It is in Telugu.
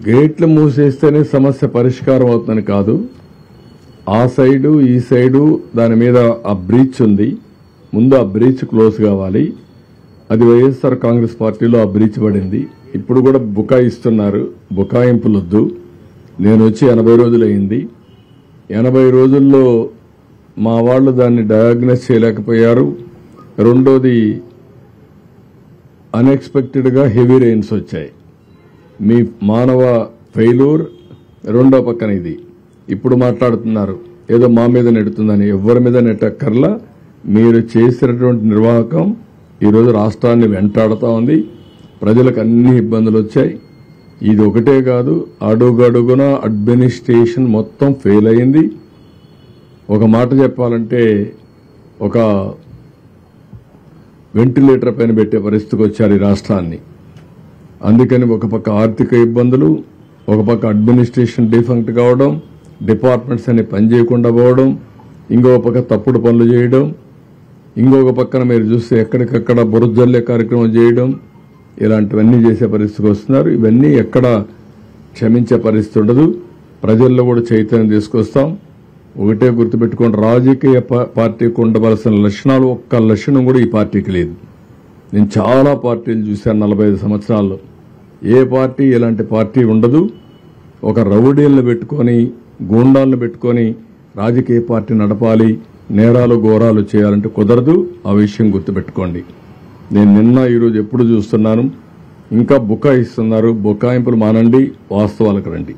గేట్లు మూసేస్తేనే సమస్య పరిష్కారం అవుతుందని కాదు. ఆ సైడు ఈ సైడు దాని మీద ఆ బ్రీచ్ ఉంది. ముందు ఆ బ్రీచ్ క్లోజ్ కావాలి. అది వైఎస్ఆర్ కాంగ్రెస్ పార్టీలో ఆ బ్రీచ్ పడింది. ఇప్పుడు కూడా బుకాయిస్తున్నారు. బుకాయింపులొద్దు. నేను వచ్చి 80 రోజులైంది. 80 రోజుల్లో మా వాళ్ళు దాన్ని డయాగ్నోస్ చేయలేకపోయారు. రెండోది అన్ఎక్స్పెక్టెడ్గా హెవీ రెయిన్స్ వచ్చాయి. మీ మానవ ఫెయిల్యూర్. రెండో పక్కన ఇది ఇప్పుడు మాట్లాడుతున్నారు ఏదో మా మీద నెడుతుందని. ఎవరి మీద నెట్టక్కర్లా. మీరు చేసినటువంటి నిర్వాహకం ఈరోజు రాష్ట్రాన్ని వెంటాడుతూ ఉంది. ప్రజలకు అన్ని ఇబ్బందులు వచ్చాయి. ఇది ఒకటే కాదు, అడుగడుగున అడ్మినిస్ట్రేషన్ మొత్తం ఫెయిల్ అయింది. ఒక మాట చెప్పాలంటే ఒక వెంటిలేటర్ పైన పెట్టే పరిస్థితికి వచ్చారు ఈ రాష్ట్రాన్ని. అందుకని ఒక పక్క ఆర్థిక ఇబ్బందులు, ఒక పక్క అడ్మినిస్ట్రేషన్ డిఫంక్ట్ కావడం, డిపార్ట్మెంట్స్ అన్ని పనిచేయకుండా పోవడం, ఇంకొక పక్క తప్పుడు పనులు చేయడం, ఇంకొక పక్కన మీరు చూస్తే ఎక్కడికక్కడ బురజల్లే కార్యక్రమం చేయడం, ఇలాంటివన్నీ చేసే పరిస్థితికి వస్తున్నారు. ఇవన్నీ ఎక్కడ క్షమించే పరిస్థితి ఉండదు. ప్రజల్లో కూడా చైతన్యం తీసుకొస్తాం. ఒకటే గుర్తుపెట్టుకోండి, రాజకీయ పార్టీకి ఉండవలసిన లక్షణాలు ఒక్క లక్షణం కూడా ఈ పార్టీకి లేదు. నేను చాలా పార్టీలు చూశాను 45 సంవత్సరాల్లో. ఏ పార్టీ ఇలాంటి పార్టీ ఉండదు. ఒక రౌడీలను పెట్టుకొని, గూండాలను పెట్టుకొని రాజకీయ పార్టీ నడపాలి, నేరాలు ఘోరాలు చేయాలంటే కుదరదు. ఆ విషయం గుర్తుపెట్టుకోండి. నేను నిన్న ఈరోజు ఎప్పుడు చూస్తున్నాను, ఇంకా బుకాయిస్తున్నారు. బుకాయింపులు మానండి, వాస్తవాలకు రండి.